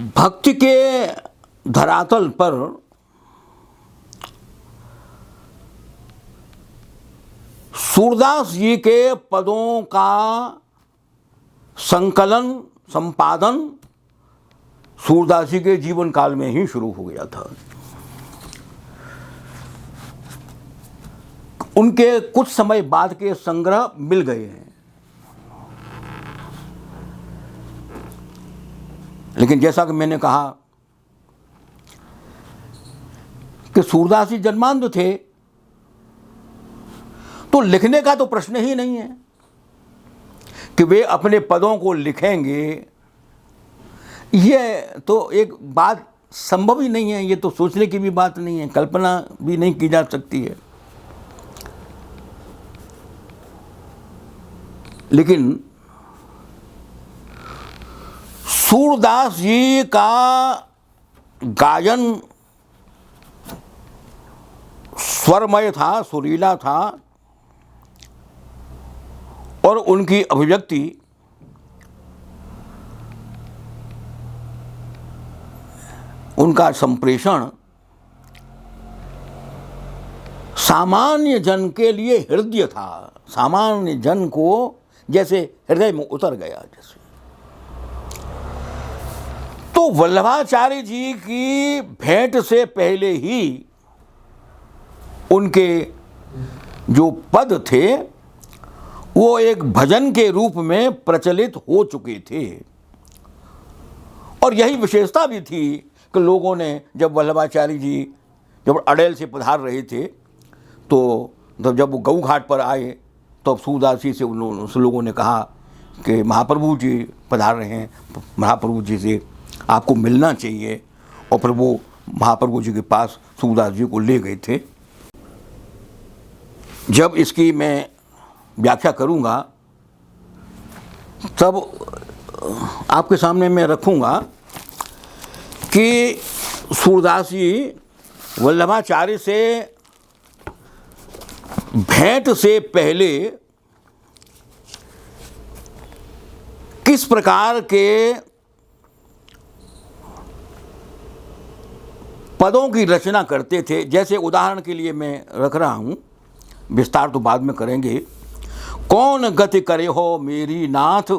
भक्ति के धरातल पर सूरदास जी के पदों का संकलन संपादन सूरदास जी के जीवन काल में ही शुरू हो गया था। उनके कुछ समय बाद के संग्रह मिल गए हैं, लेकिन जैसा कि मैंने कहा कि सूरदास जी जन्मांध थे, तो लिखने का तो प्रश्न ही नहीं है कि वे अपने पदों को लिखेंगे। यह तो एक बात संभव ही नहीं है, ये तो सोचने की भी बात नहीं है, कल्पना भी नहीं की जा सकती है। लेकिन सूरदास जी का गायन स्वरमय था, सुरीला था, और उनकी अभिव्यक्ति उनका संप्रेषण सामान्य जन के लिए हृदय था, सामान्य जन को जैसे हृदय में उतर गया। जैसे तो वल्लभाचार्य जी की भेंट से पहले ही उनके जो पद थे वो एक भजन के रूप में प्रचलित हो चुके थे, और यही विशेषता भी थी कि लोगों ने जब वल्लभाचार्य जी जब अडेल से पधार रहे थे, तो जब वो गऊ घाट पर आए तो सूरदास जी से उन लोगों ने कहा कि महाप्रभु जी पधार रहे हैं, महाप्रभु जी से आपको मिलना चाहिए। और फिर वो महाप्रभु जी के पास सूरदास जी को ले गए थे। जब इसकी मैं व्याख्या करूंगा तब आपके सामने मैं रखूंगा कि सूरदास जी वल्लभाचार्य से भेंट से पहले किस प्रकार के पदों की रचना करते थे। जैसे उदाहरण के लिए मैं रख रहा हूं, विस्तार तो बाद में करेंगे। कौन गति करे हो मेरी नाथ,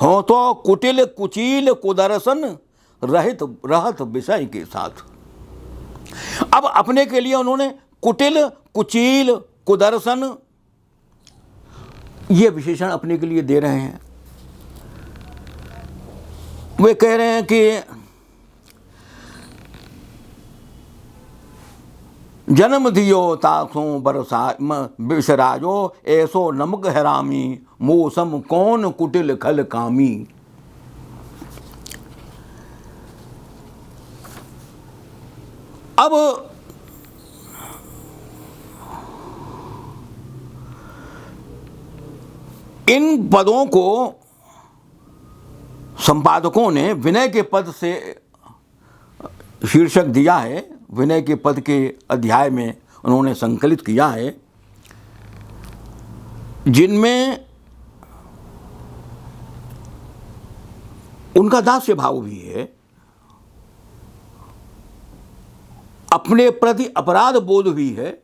हो तो कुटिल कुचील कुदर्शन रहित रहत विषय के साथ। अब अपने के लिए उन्होंने कुटिल कुचील कुदर्शन ये विशेषण अपने के लिए दे रहे हैं। वे कह रहे हैं कि जन्म दियो तासों बरसा बिसराजो, ऐसो नमक हरामी मौसम कौन कुटिल खल कामी। अब इन पदों को संपादकों ने विनय के पद से शीर्षक दिया है, विनय के पद के अध्याय में उन्होंने संकलित किया है, जिनमें उनका दास्य भाव भी है, अपने प्रति अपराध बोध भी है,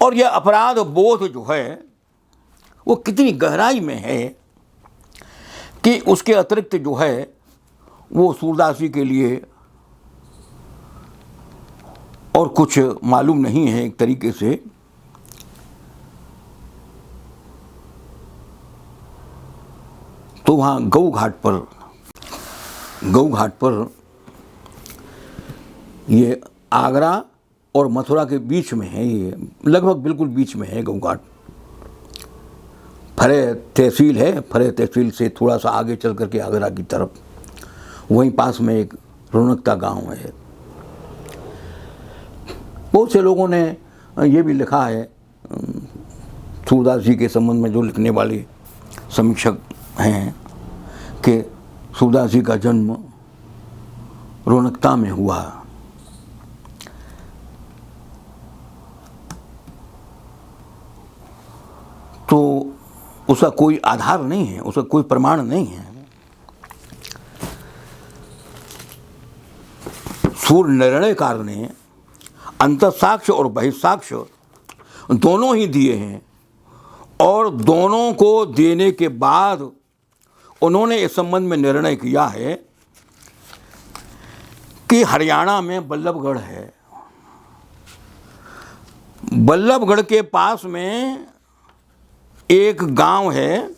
और यह अपराध बोध जो है वो कितनी गहराई में है कि उसके अतिरिक्त जो है वो सूरदास जी के लिए और कुछ मालूम नहीं है। एक तरीके से तो वहाँ गऊ घाट पर ये आगरा और मथुरा के बीच में है, ये लगभग बिल्कुल बीच में है गऊ घाट। फरे तहसील है, फरे तहसील से थोड़ा सा आगे चल करके आगरा की तरफ, वहीं पास में एक रौनकता गांव है। बहुत से लोगों ने ये भी लिखा है, सूरदास जी के संबंध में जो लिखने वाले समीक्षक हैं, कि सूरदास जी का जन्म रौनकता में हुआ। तो उसका कोई आधार नहीं है, उसका कोई प्रमाण नहीं है। सूर्य निर्णयकार ने अंतःसाक्ष्य और बहिःसाक्ष्य दोनों ही दिए हैं, और दोनों को देने के बाद उन्होंने इस संबंध में निर्णय किया है कि हरियाणा में बल्लभगढ़ है। बल्लभगढ़ के पास में एक गांव है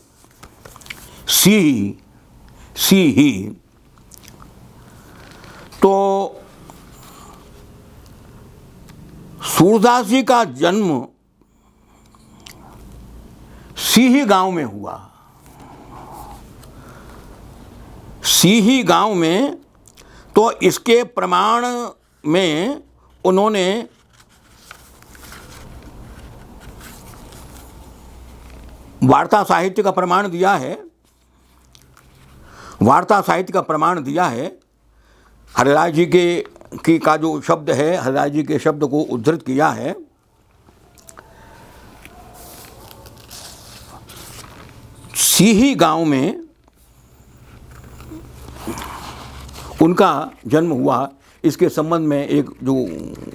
सीही। तो सूरदास जी का जन्म सीही गांव में हुआ। सीही गांव में, तो इसके प्रमाण में उन्होंने वार्ता साहित्य का प्रमाण दिया है। वार्ता साहित्य का प्रमाण दिया है। हरिराय जी के का जो शब्द है, हरिराय जी के शब्द को उद्धृत किया है। सीही गांव में उनका जन्म हुआ। इसके संबंध में एक जो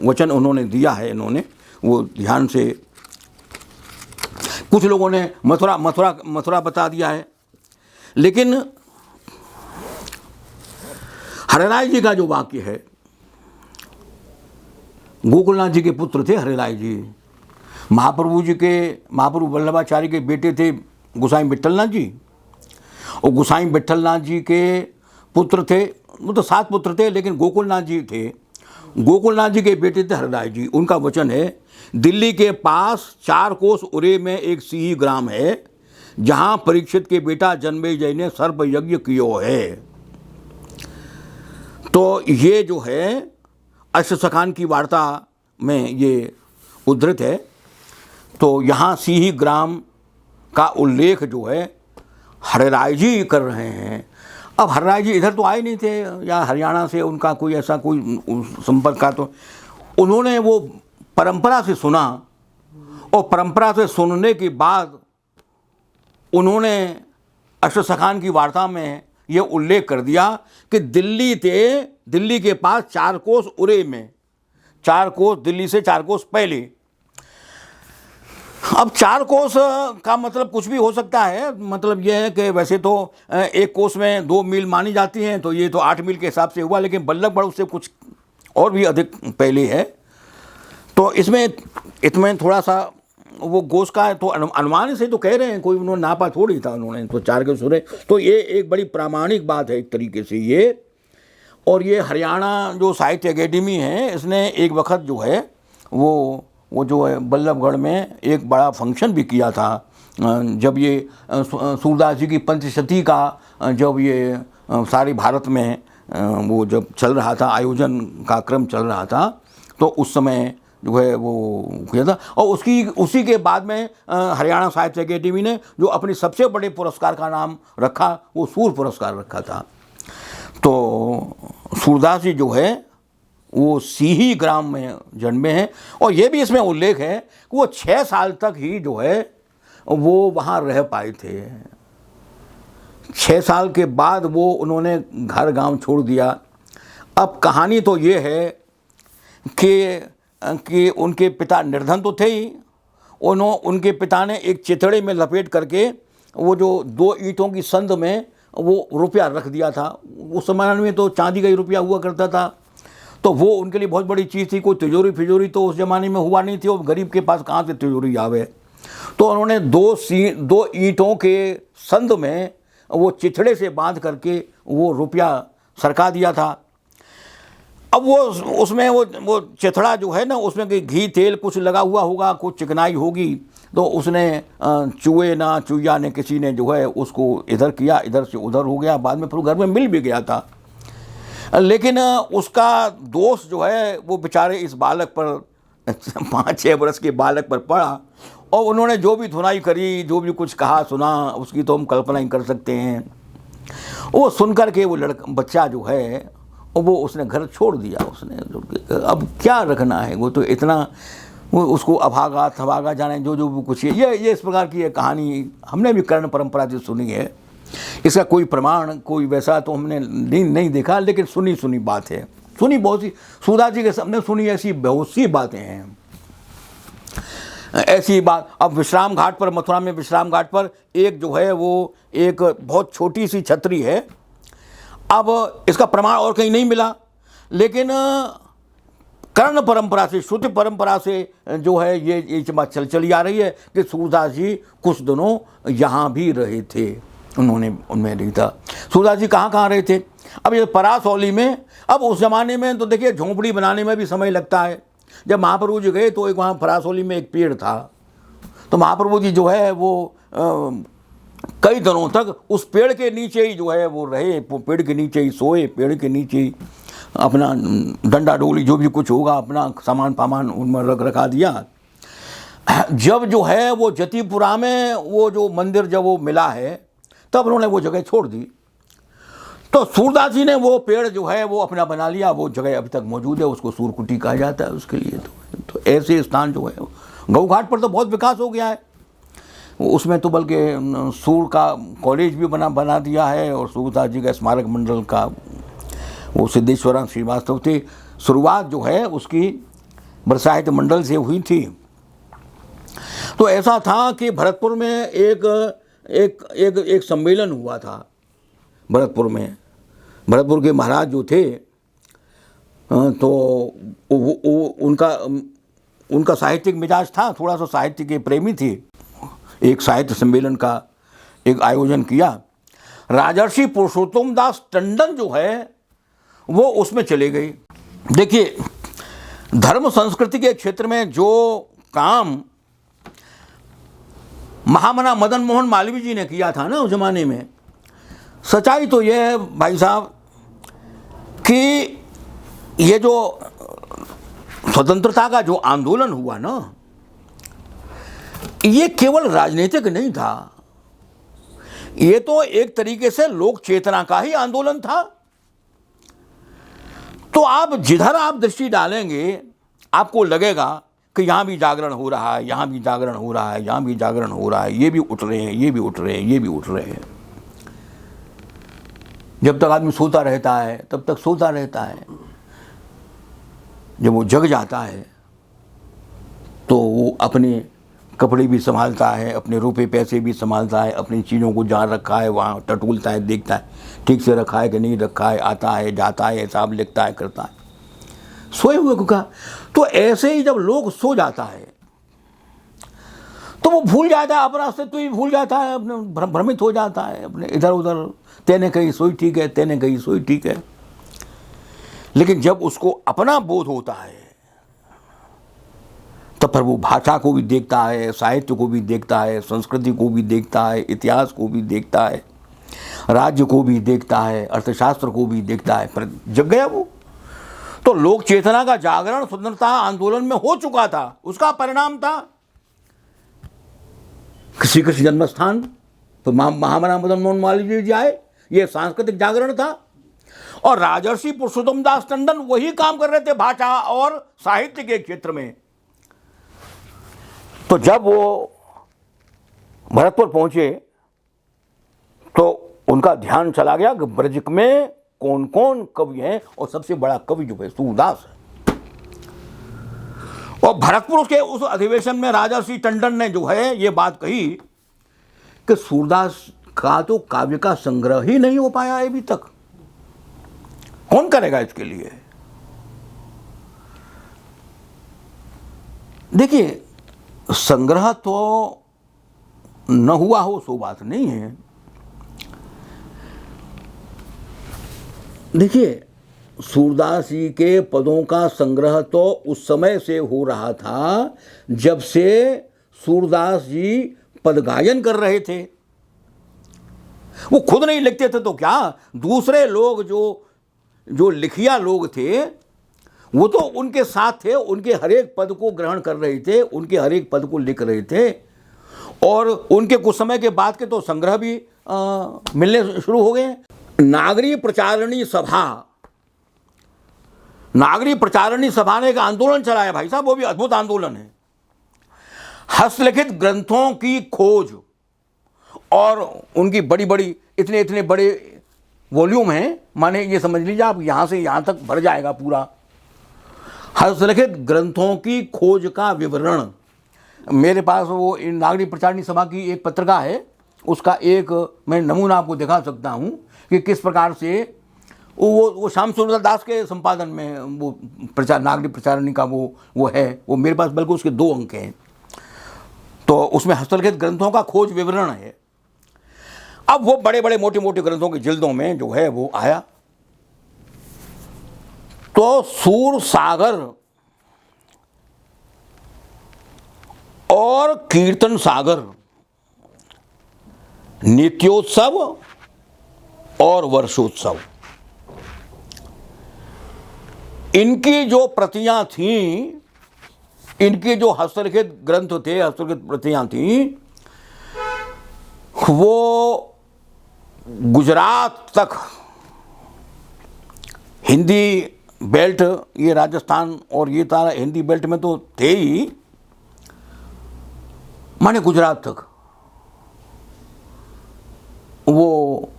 वचन उन्होंने दिया है, इन्होंने वो ध्यान से, कुछ लोगों ने मथुरा बता दिया है, लेकिन हरिराय जी का जो वाक्य है, गोकुलनाथ जी के पुत्र थे हरिराय जी। महाप्रभु वल्लभाचार्य के बेटे थे गोसाई विट्ठलनाथ जी, और गोसाई विट्ठलनाथ जी के पुत्र थे, वो तो 7 पुत्र थे, लेकिन गोकुलनाथ जी थे। गोकुलनाथ जी के बेटे थे हरिराय जी। उनका वचन है, दिल्ली के पास 4 कोस उरे में एक सीही ग्राम है, जहां परीक्षित के बेटा जन्मेजय ने सर्प यज्ञ कियो है। तो ये जो है अष्टसखान की वार्ता में ये उद्धृत है। तो यहाँ सीही ग्राम का उल्लेख जो है हरिराय जी कर रहे हैं। अब हरिराय जी इधर तो आए नहीं थे, या हरियाणा से उनका कोई ऐसा कोई संपर्क का, तो उन्होंने वो परंपरा से सुना, और परंपरा से सुनने के बाद उन्होंने अष्टसखान की वार्ता में ये उल्लेख कर दिया कि दिल्ली के पास 4 कोस उरे में, 4 कोस दिल्ली से 4 कोस पहले। अब 4 कोस का मतलब कुछ भी हो सकता है। मतलब यह है कि वैसे तो 1 कोस में 2 मील मानी जाती हैं, तो ये तो 8 मील के हिसाब से हुआ, लेकिन बल्लभगढ़ उससे कुछ और भी अधिक पहले है। तो इसमें थोड़ा सा वो कोस का है, तो अनुमान से तो कह रहे हैं, कोई उन्होंने नापा थोड़ी था उन्होंने, तो 4 कोस उरे। तो ये एक बड़ी प्रामाणिक बात है एक तरीके से ये। और ये हरियाणा जो साहित्य अकेडमी है, इसने एक वक्त जो है वो जो है बल्लभगढ़ में एक बड़ा फंक्शन भी किया था, जब ये सूरदास जी की पंचशती का जब ये सारे भारत में वो जब चल रहा था, आयोजन का क्रम चल रहा था, तो उस समय जो है वो किया था। और उसी के बाद में हरियाणा साहित्य अकेडमी ने जो अपने सबसे बड़े पुरस्कार का नाम रखा, वो सूर पुरस्कार रखा था। तो सूरदास जी जो है वो सीही ग्राम में जन्मे हैं, और ये भी इसमें उल्लेख है कि वो 6 साल तक ही जो है वो वहाँ रह पाए थे। 6 साल के बाद वो उन्होंने घर गांव छोड़ दिया। अब कहानी तो ये है कि उनके पिता निर्धन तो थे ही, उनके पिता ने एक चिथड़े में लपेट करके वो जो 2 ईंटों की संद में वो रुपया रख दिया था। उस समय में तो चांदी का ही रुपया हुआ करता था, तो वो उनके लिए बहुत बड़ी चीज़ थी। कोई तिजोरी फिजोरी तो उस ज़माने में हुआ नहीं थी, और गरीब के पास कहाँ से तिजोरी आवे। तो उन्होंने 2 ईंटों के संद में वो चिथड़े से बांध करके वो रुपया सरका दिया था। अब वो उसमें वो चिथड़ा जो है ना, उसमें घी तेल कुछ लगा हुआ होगा, कुछ चिकनाई होगी, तो उसने चूया ने किसी ने जो है उसको इधर किया, इधर से उधर हो गया। बाद में फिर घर में मिल भी गया था, लेकिन उसका दोष जो है वो बेचारे इस बालक पर 5-6 वर्ष के बालक पर पड़ा, और उन्होंने जो भी धुनाई करी, जो भी कुछ कहा सुना, उसकी तो हम कल्पना ही कर सकते हैं। वो सुनकर के वो बच्चा जो है वो उसने घर छोड़ दिया। उसने अब क्या रखना है, वो तो इतना वो उसको अभागा थभागा जाने जो जो भी कुछ है, ये इस प्रकार की ये कहानी हमने भी कर्ण परंपरा से सुनी है। इसका कोई प्रमाण कोई वैसा तो हमने नहीं देखा, लेकिन सुनी बात है, सुनी बहुत सी, सूरदास जी के सामने सुनी ऐसी बहुत सी बातें हैं। ऐसी बात अब विश्राम घाट पर, मथुरा में विश्राम घाट पर एक जो है वो एक बहुत छोटी सी छतरी है। अब इसका प्रमाण और कहीं नहीं मिला, लेकिन कर्ण परंपरा से, श्रुति परंपरा से जो है ये बात चली आ रही है कि सूरदास जी कुछ दिनों यहाँ भी रहे थे, उनमें नहीं था। सूरदास जी कहाँ रहे थे? अब ये परासौली में, अब उस ज़माने में तो देखिए झोंपड़ी बनाने में भी समय लगता है। जब महाप्रभु जी गए तो एक वहाँ परासौली में एक पेड़ था, तो महाप्रभु जी जो है वो कई दिनों तक उस पेड़ के नीचे ही जो है वो रहे, पेड़ के नीचे ही सोए, पेड़ के नीचे ही अपना डंडा डोली जो भी कुछ होगा अपना सामान उनमें रखा दिया। जब जो है वो जतिपुरा में वो जो मंदिर जब वो मिला है तब उन्होंने वो जगह छोड़ दी। तो सूरदास जी ने वो पेड़ जो है वो अपना बना लिया, वो जगह अभी तक मौजूद है, उसको सूरकुटी कहा जाता है उसके लिए। तो ऐसे स्थान जो है गऊ घाट पर तो बहुत विकास हो गया है, उसमें तो बल्कि सूर का कॉलेज भी बना दिया है, और सूरदास जी का स्मारक मंडल का वो सिद्धेश्वरा श्रीवास्तव थे, शुरुआत जो है उसकी साहित्य मंडल से हुई थी। तो ऐसा था कि भरतपुर में एक सम्मेलन हुआ था भरतपुर में। भरतपुर के महाराज जो थे तो उनका साहित्यिक मिजाज था, थोड़ा सा साहित्य के प्रेमी थे। एक साहित्य सम्मेलन का एक आयोजन किया। राजर्षि पुरुषोत्तम दास टंडन जो है वो उसमें चले गए। देखिए धर्म संस्कृति के क्षेत्र में जो काम महामना मदन मोहन मालवीय जी ने किया था ना उस जमाने में, सच्चाई तो यह है भाई साहब कि ये जो स्वतंत्रता का जो आंदोलन हुआ ना, ये केवल राजनीतिक नहीं था, ये तो एक तरीके से लोक चेतना का ही आंदोलन था। तो आप जिधर आप दृष्टि डालेंगे आपको लगेगा कि यहाँ भी जागरण हो रहा है, यहाँ भी जागरण हो रहा है, यहाँ भी जागरण हो रहा है, ये भी उठ रहे हैं, ये भी उठ रहे हैं, ये भी उठ रहे हैं। जब तक आदमी सोता रहता है तब तक सोता रहता है, जब वो जग जाता है तो वो अपने कपड़े भी संभालता है, अपने रुपए पैसे भी संभालता है, अपनी चीज़ों को जहाँ रखा है वहाँ टटोलता है, देखता है ठीक से रखा है कि नहीं रखा है, आता है जाता है, हिसाब लिखता है, करता है, सोए हुए को कहा। तो ऐसे ही जब लोग सो जाता है तो वो भूल जाता है, अपना अस्तित्व ही भूल जाता है, अपने भ्रमित हो जाता है, अपने इधर उधर, तेने कही सोई ठीक है, तेने कही सोई ठीक है। लेकिन जब उसको अपना बोध होता है तब पर वो भाषा को भी देखता है, साहित्य को भी देखता है, संस्कृति को भी देखता है, इतिहास को भी देखता है, राज्य को भी देखता है, अर्थशास्त्र को भी देखता है, पर जग गया वो। तो लोक चेतना का जागरण स्वतंत्रता आंदोलन में हो चुका था, उसका परिणाम था श्री कृष्ण जन्म स्थान तो महामना मदन मोहन मालवीय जी आए, ये सांस्कृतिक जागरण था। और राजर्षि पुरुषोत्तम दास टंडन वही काम कर रहे थे भाषा और साहित्य के क्षेत्र में। तो जब वो भरतपुर पहुंचे तो उनका ध्यान चला गया कि ब्रज में कौन कौन कवि हैं, और सबसे बड़ा कवि जो है सूरदास है। और भरतपुर के उस अधिवेशन में राजर्षि टंडन ने जो है ये बात कही कि सूरदास का तो काव्य का संग्रह ही नहीं हो पाया अभी तक, कौन करेगा इसके लिए। देखिए संग्रह तो न हुआ हो सो बात नहीं है। देखिए सूरदास जी के पदों का संग्रह तो उस समय से हो रहा था जब से सूरदास जी पद गायन कर रहे थे। वो खुद नहीं लिखते थे तो क्या, दूसरे लोग जो लिखिया लोग थे वो तो उनके साथ थे, उनके हर एक पद को ग्रहण कर रहे थे, उनके हर एक पद को लिख रहे थे। और उनके कुछ समय के बाद के तो संग्रह भी मिलने शुरू हो गए। नागरी प्रचारणी सभा ने एक आंदोलन चलाया भाई साहब, वो भी अद्भुत आंदोलन है। हस्तलिखित ग्रंथों की खोज और उनकी बड़ी बड़ी इतने इतने बड़े वॉल्यूम हैं, माने ये समझ लीजिए आप यहाँ से यहाँ तक भर जाएगा पूरा। हस्तलिखित ग्रंथों की खोज का विवरण मेरे पास वो नागरिक प्रचारणी सभा की एक पत्रिका है, उसका एक मैं नमूना आपको दिखा सकता हूँ कि किस प्रकार से वो श्याम सुंदर दास के संपादन में वो नागरिक प्रचारणी का वो है, वो मेरे पास बल्कि उसके 2 अंक हैं। तो उसमें हस्तलिखित ग्रंथों का खोज विवरण है। अब वो बड़े बड़े मोटे मोटे ग्रंथों की जिल्दों में जो है वो आया, तो सूर सागर और कीर्तन सागर, नित्योत्सव और वर्षोत्सव, इनकी जो प्रतियां थीं, इनके जो हस्तलिखित ग्रंथ थे, हस्तलिखित प्रतियां थीं, वो गुजरात तक, हिंदी बेल्ट, ये राजस्थान और ये तारा हिंदी बेल्ट में तो थे ही, माने गुजरात तक वो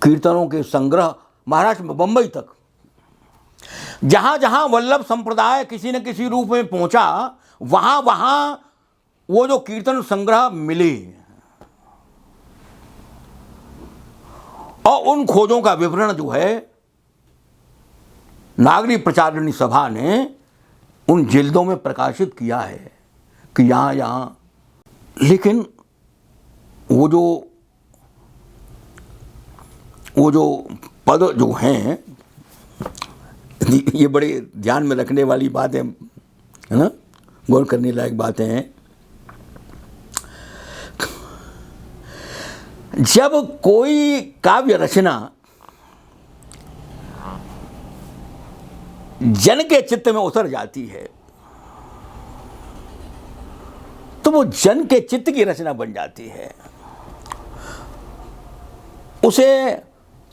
कीर्तनों के संग्रह, महाराष्ट्र में बंबई तक, जहां जहां वल्लभ संप्रदाय किसी न किसी रूप में पहुंचा, वहां वहां वो जो कीर्तन संग्रह मिले और उन खोजों का विवरण जो है नागरिक प्रचारणी सभा ने उन जिल्दों में प्रकाशित किया है कि यहाँ यहाँ। लेकिन वो जो पद जो हैं, ये बड़े ध्यान में रखने वाली बात है ना, गौर करने लायक बातें हैं। जब कोई काव्य रचना जन के चित्त में उतर जाती है तो वो जन के चित्त की रचना बन जाती है। उसे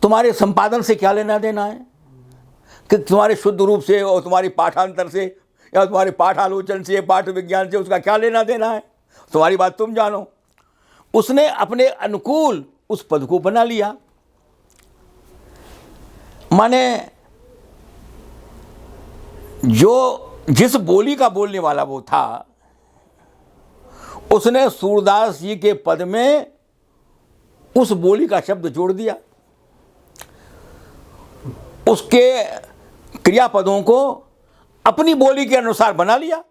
तुम्हारे संपादन से क्या लेना देना है कि तुम्हारे शुद्ध रूप से और तुम्हारी पाठांतर से या तुम्हारे पाठालोचन से, पाठ विज्ञान से उसका क्या लेना देना है, तुम्हारी बात तुम जानो। उसने अपने अनुकूल उस पद को बना लिया, माने जो जिस बोली का बोलने वाला वो था, उसने सूरदास जी के पद में उस बोली का शब्द जोड़ दिया, उसके क्रियापदों को अपनी बोली के अनुसार बना लिया।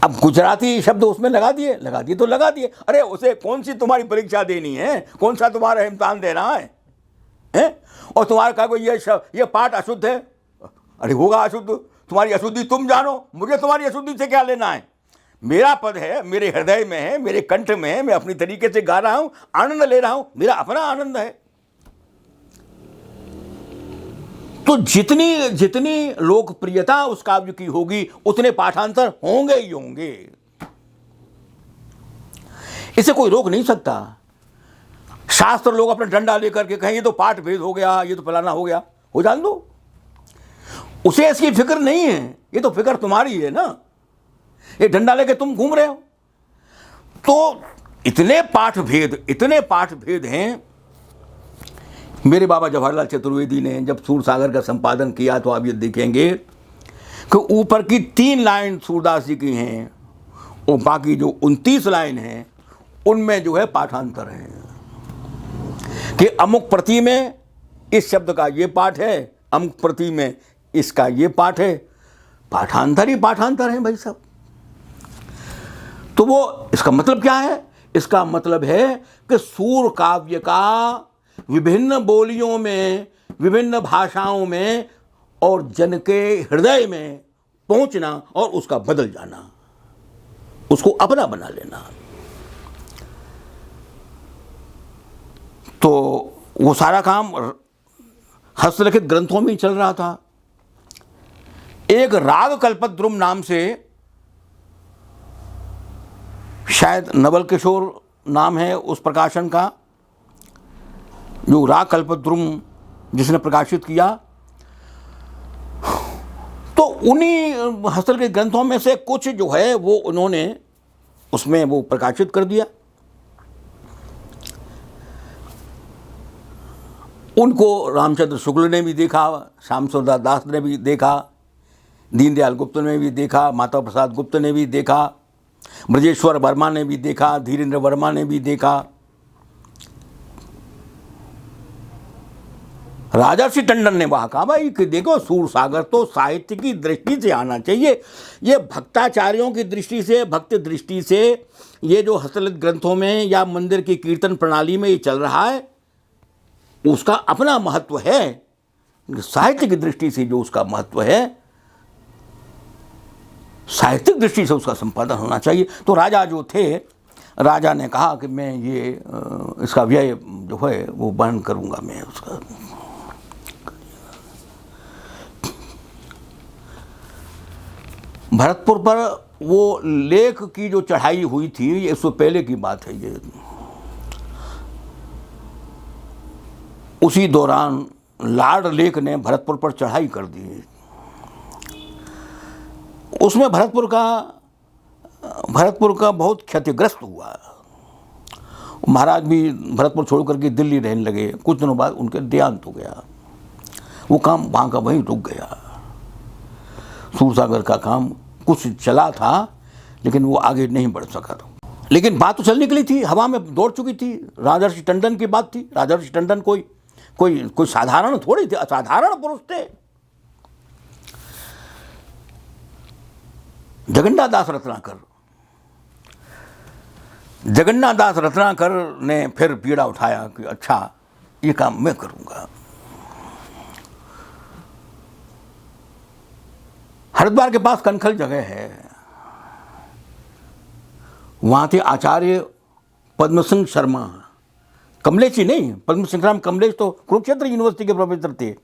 अब गुजराती शब्द उसमें लगा दिए तो लगा दिए। अरे उसे कौन सी तुम्हारी परीक्षा देनी है, कौन सा तुम्हारा इम्तिहान देना है, हैं? और तुम्हारा कहा कोई ये पाठ अशुद्ध है, अरे होगा अशुद्ध, तुम्हारी अशुद्धि तुम जानो, मुझे तुम्हारी अशुद्धि से क्या लेना है। मेरा पद है, मेरे हृदय में है, मेरे कंठ में है, मैं अपनी तरीके से गा रहा हूं, आनंद ले रहा हूं, मेरा अपना आनंद है। तो जितनी जितनी लोकप्रियता उस काव्य की होगी उतने पाठांतर होंगे ही होंगे, इसे कोई रोक नहीं सकता। शास्त्र लोग अपना डंडा लेकर के कहें ये तो पाठ भेद हो गया, ये तो फलाना हो गया, हो जान दो, उसे इसकी फिक्र नहीं है। ये तो फिक्र तुम्हारी है ना, ये डंडा लेके तुम घूम रहे हो। तो इतने पाठ भेद हैं। मेरे बाबा जवाहरलाल चतुर्वेदी ने जब सूरसागर का संपादन किया तो आप ये देखेंगे कि ऊपर की 3 लाइन सूरदास जी की हैं और बाकी जो 29 लाइन हैं उनमें जो है पाठांतर है कि अमुक प्रति में इस शब्द का ये पाठ है, अमुक प्रति में इसका ये पाठ है। पाठांतर ही पाठांतर है भाई साहब। तो वो इसका मतलब क्या है? इसका मतलब है कि सूर काव्य का विभिन्न बोलियों में, विभिन्न भाषाओं में और जन के हृदय में पहुंचना और उसका बदल जाना, उसको अपना बना लेना। तो वो सारा काम हस्तलिखित ग्रंथों में ही चल रहा था। एक राग कल्पद्रुम नाम से, शायद नवल किशोर नाम है उस प्रकाशन का, जो राग कल्पद्रुम जिसने प्रकाशित किया, तो उन्हीं हस्तलिखित के ग्रंथों में से कुछ जो है वो उन्होंने उसमें वो प्रकाशित कर दिया। उनको रामचंद्र शुक्ल ने भी देखा, श्याम सुंदर दास ने भी देखा, दीनदयाल गुप्त ने भी देखा, माता प्रसाद गुप्त ने भी देखा, ब्रजेश्वर वर्मा ने भी देखा, धीरेन्द्र वर्मा ने भी देखा, राजर्षि टंडन ने वहाँ कहा भाई कि देखो सूरसागर तो साहित्य की दृष्टि से आना चाहिए, ये भक्ताचार्यों की दृष्टि से, भक्त दृष्टि से ये जो हस्तलिखित ग्रंथों में या मंदिर की कीर्तन प्रणाली में ये चल रहा है उसका अपना महत्व है, साहित्य की दृष्टि से जो उसका महत्व है, साहित्यिक दृष्टि से उसका संपादन होना चाहिए। तो राजा जो थे, राजा ने कहा कि मैं ये इसका व्यय जो है वो वहन करूँगा, मैं उसका। भरतपुर पर वो लेख की जो चढ़ाई हुई थी, ये इससे पहले की बात है, ये उसी दौरान लॉर्ड लेक ने भरतपुर पर चढ़ाई कर दी। उसमें भरतपुर का बहुत क्षतिग्रस्त हुआ। महाराज भी भरतपुर छोड़ करके दिल्ली रहने लगे। कुछ दिनों बाद उनके देहांत हो गया। वो काम वहाँ का वहीं रुक गया। सूरसागर का काम कुछ चला था लेकिन वो आगे नहीं बढ़ सका था। लेकिन बात तो चल निकली थी, हवा में दौड़ चुकी थी। राजर्षि टंडन की बात थी। राजर्षि टंडन कोई साधारण थोड़ी थे, असाधारण पुरुष थे। जगन्नाथ दास रत्नाकर ने फिर पीड़ा उठाया कि अच्छा ये काम मैं करूंगा। हरिद्वार के पास कनखल जगह है, वहां थे आचार्य पद्म सिंह शर्मा। कमलेश ही नहीं, पद्म सिंह शर्मा कमलेश तो कुरुक्षेत्र यूनिवर्सिटी के प्रोफेसर थे।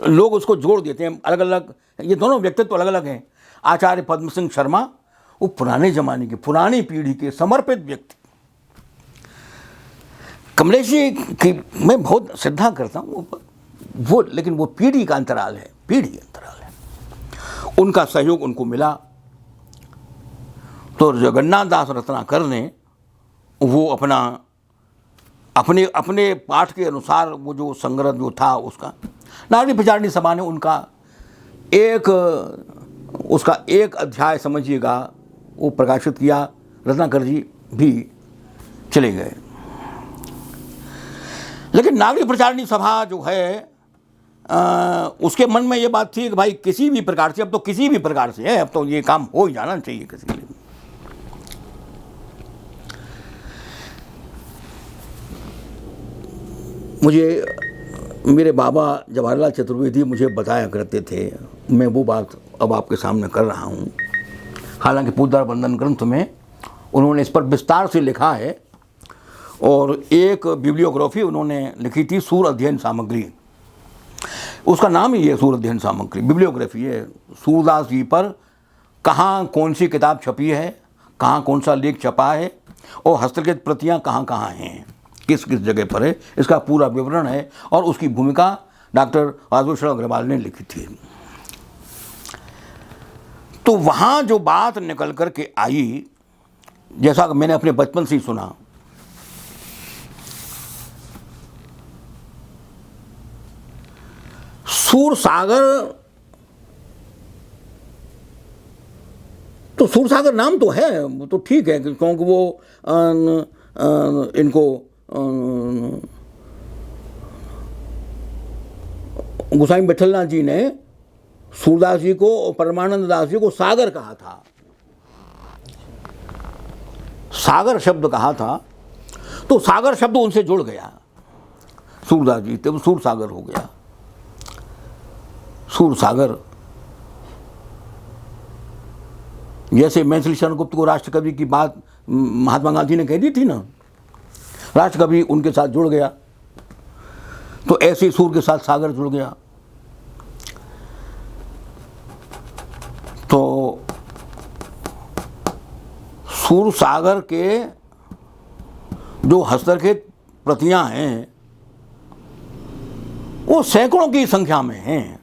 लोग उसको जोड़ देते हैं, अलग अलग, ये दोनों व्यक्तित्व अलग अलग हैं। आचार्य पद्म सिंह शर्मा वो पुराने जमाने के, पुरानी पीढ़ी के समर्पित व्यक्ति। कमलेश जी की मैं बहुत श्रद्धा करता हूँ वो, लेकिन वो पीढ़ी का अंतराल है, पीढ़ी अंतराल है। उनका सहयोग उनको मिला तो जगन्नाथ दास रत्नाकर ने वो अपने पाठ के अनुसार वो जो संग्रह जो था उसका, नागरिक प्रचारणी सभा ने उसका एक अध्याय समझिएगा वो प्रकाशित किया। रत्नाकर जी भी चले गए। लेकिन नागरिक प्रचारणी सभा जो है उसके मन में ये बात थी कि भाई किसी भी प्रकार से, अब तो किसी भी प्रकार से है, अब तो ये काम हो ही जाना चाहिए किसी के लिए। मुझे मेरे बाबा जवाहरलाल चतुर्वेदी मुझे बताया करते थे, मैं वो बात अब आपके सामने कर रहा हूँ। हालांकि पूजदार बंधन ग्रंथ में उन्होंने इस पर विस्तार से लिखा है और एक बिब्लियोग्राफी उन्होंने लिखी थी, सूर अध्ययन सामग्री। उसका नाम ही है सूर अध्ययन सामग्री, बिब्लियोग्राफी है। सूरदास जी पर कहाँ कौन सी किताब छपी है, कहाँ कौन सा लेख छपा है और हस्तलिखित प्रतियाँ कहाँ कहाँ हैं, किस किस जगह पर है, इसका पूरा विवरण है। और उसकी भूमिका डॉक्टर राजभूषण अग्रवाल ने लिखी थी। तो वहाँ जो बात निकल कर के आई, जैसा कि मैंने अपने बचपन से ही सुना, सूरसागर नाम तो है, वो तो ठीक है, क्योंकि वो इनको गोसाई बैठलनाथ जी ने सूरदास जी को और परमानंद दास जी को सागर कहा था, सागर शब्द कहा था। तो सागर शब्द उनसे जुड़ गया, सूरदास जी तब सूरसागर हो गया। सूरसागर जैसे मैथिली शरण गुप्त को राष्ट्रकवि की बात महात्मा गांधी ने कह दी थी ना, राष्ट्रकवि उनके साथ जुड़ गया, तो ऐसे सूर के साथ सागर जुड़ गया। तो सूरसागर के जो हस्तलिखित प्रतियां हैं वो सैकड़ों की संख्या में हैं।